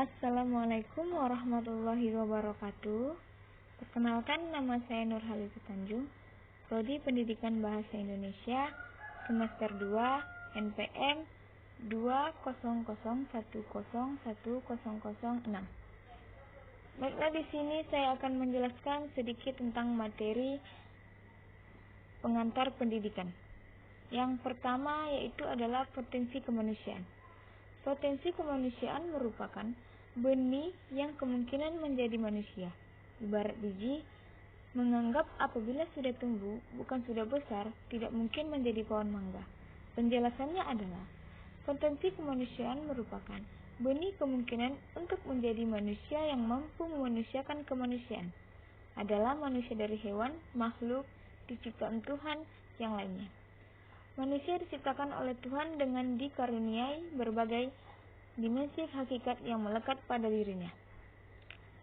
Assalamualaikum warahmatullahi wabarakatuh. Perkenalkan, nama saya Nurhaliza Tanjung, Prodi Pendidikan Bahasa Indonesia, semester 2, NPM 200101006. Baiklah, di sini saya akan menjelaskan sedikit tentang materi pengantar pendidikan. Yang pertama yaitu adalah potensi kemanusiaan. Potensi kemanusiaan merupakan benih yang kemungkinan menjadi manusia. Ibarat biji, menganggap apabila sudah tumbuh, bukan sudah besar, tidak mungkin menjadi pohon mangga. Penjelasannya adalah, potensi kemanusiaan merupakan benih kemungkinan untuk menjadi manusia yang mampu memanusiakan kemanusiaan. Adalah manusia dari hewan, makhluk, diciptaan Tuhan, yang lainnya. Manusia diciptakan oleh Tuhan dengan dikaruniai berbagai dimensi hakikat yang melekat pada dirinya.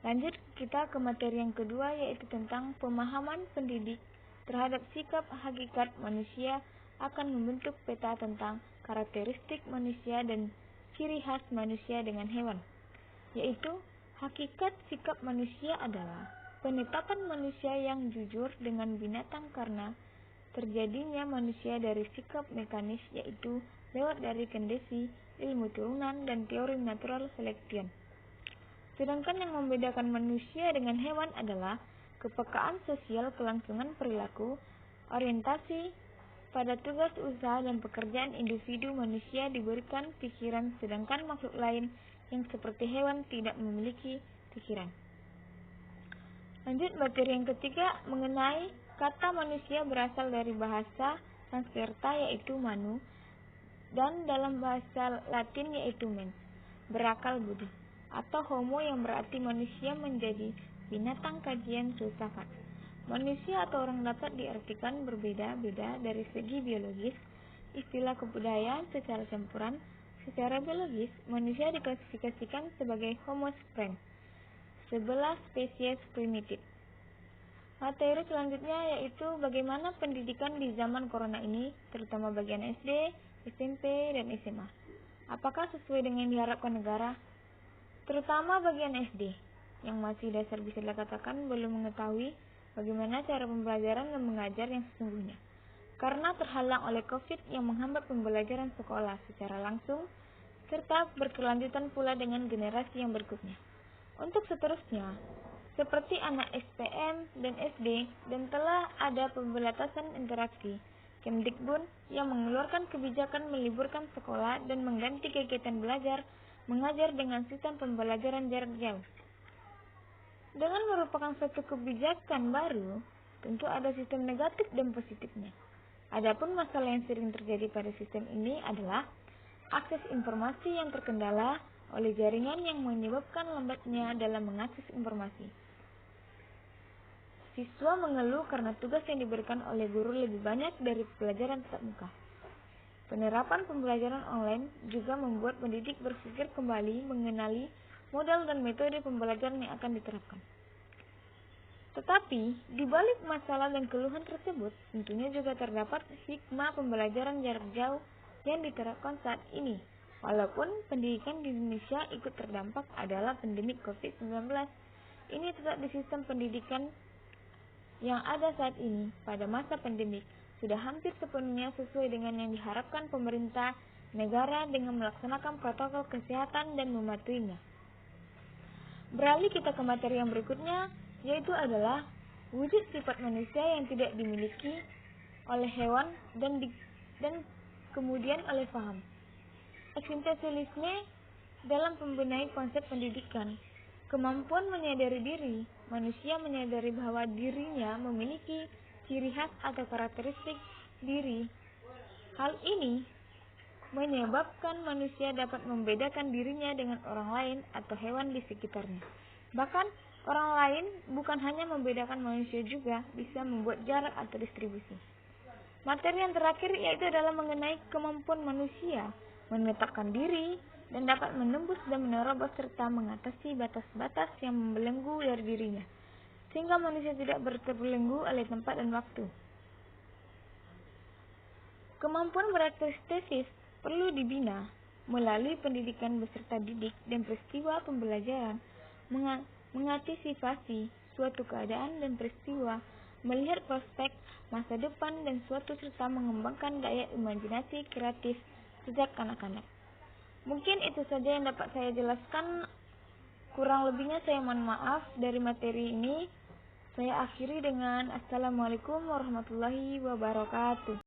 Lanjut kita ke materi yang kedua, yaitu tentang pemahaman pendidik terhadap sikap hakikat manusia akan membentuk peta tentang karakteristik manusia dan ciri khas manusia dengan hewan, yaitu hakikat sikap manusia adalah penetapan manusia yang jujur dengan binatang karena terjadinya manusia dari sikap mekanis, yaitu lewat dari kondisi, ilmu turunan, dan teori natural selection. Sedangkan yang membedakan manusia dengan hewan adalah kepekaan sosial, kelangsungan perilaku, orientasi pada tugas usaha dan pekerjaan individu manusia diberikan pikiran, sedangkan makhluk lain yang seperti hewan tidak memiliki pikiran. Lanjut materi yang ketiga mengenai kata manusia berasal dari bahasa Sanskerta yaitu manu dan dalam bahasa Latin yaitu mens, berakal budi, atau homo yang berarti manusia menjadi binatang kajian filsafat. Manusia atau orang dapat diartikan berbeda-beda dari segi biologis. Istilah kebudayaan secara campuran. Secara biologis, manusia diklasifikasikan sebagai Homo sapiens, 11 spesies primitif. Materi selanjutnya yaitu bagaimana pendidikan di zaman corona ini, terutama bagian SD, SMP, dan SMA. Apakah sesuai dengan diharapkan negara? Terutama bagian SD, yang masih dasar bisa dikatakan belum mengetahui bagaimana cara pembelajaran dan mengajar yang sesungguhnya. Karena terhalang oleh COVID yang menghambat pembelajaran sekolah secara langsung, serta berkelanjutan pula dengan generasi yang berikutnya. Untuk seterusnya, seperti anak SPM dan SD, dan telah ada pembatasan interaksi, Kemdikbud yang mengeluarkan kebijakan meliburkan sekolah dan mengganti kegiatan belajar mengajar dengan sistem pembelajaran jarak jauh. Dengan merupakan suatu kebijakan baru, tentu ada sistem negatif dan positifnya. Adapun masalah yang sering terjadi pada sistem ini adalah akses informasi yang terkendala oleh jaringan yang menyebabkan lambatnya dalam mengakses informasi. Siswa mengeluh karena tugas yang diberikan oleh guru lebih banyak dari pelajaran tatap muka. Penerapan pembelajaran online juga membuat pendidik berpikir kembali mengenali modal dan metode pembelajaran yang akan diterapkan. Tetapi, di balik masalah dan keluhan tersebut, tentunya juga terdapat hikmah pembelajaran jarak jauh yang diterapkan saat ini. Walaupun pendidikan di Indonesia ikut terdampak adalah pandemi COVID-19, ini tetap di sistem pendidikan yang ada saat ini pada masa pandemik sudah hampir sepenuhnya sesuai dengan yang diharapkan pemerintah negara dengan melaksanakan protokol kesehatan dan mematuhinya. Beralih kita ke materi yang berikutnya, yaitu adalah wujud sifat manusia yang tidak dimiliki oleh hewan dan kemudian oleh faham. Eksistensialisme dalam pembenahi konsep pendidikan. Kemampuan menyadari diri, manusia menyadari bahwa dirinya memiliki ciri khas atau karakteristik diri. Hal ini menyebabkan manusia dapat membedakan dirinya dengan orang lain atau hewan di sekitarnya. Bahkan, orang lain bukan hanya membedakan manusia juga bisa membuat jarak atau distribusi. Materi yang terakhir yaitu adalah mengenai kemampuan manusia menetapkan diri dan dapat menembus dan menerobos serta mengatasi batas-batas yang membelenggu dari dirinya, sehingga manusia tidak terbelenggu oleh tempat dan waktu. Kemampuan berekspresi perlu dibina melalui pendidikan beserta didik dan peristiwa pembelajaran, mengantisipasi suatu keadaan dan peristiwa, melihat prospek masa depan dan suatu serta mengembangkan daya imajinasi kreatif sejak kanak-kanak. Mungkin itu saja yang dapat saya jelaskan. Kurang lebihnya saya mohon maaf dari materi ini. Saya akhiri dengan Assalamualaikum warahmatullahi wabarakatuh.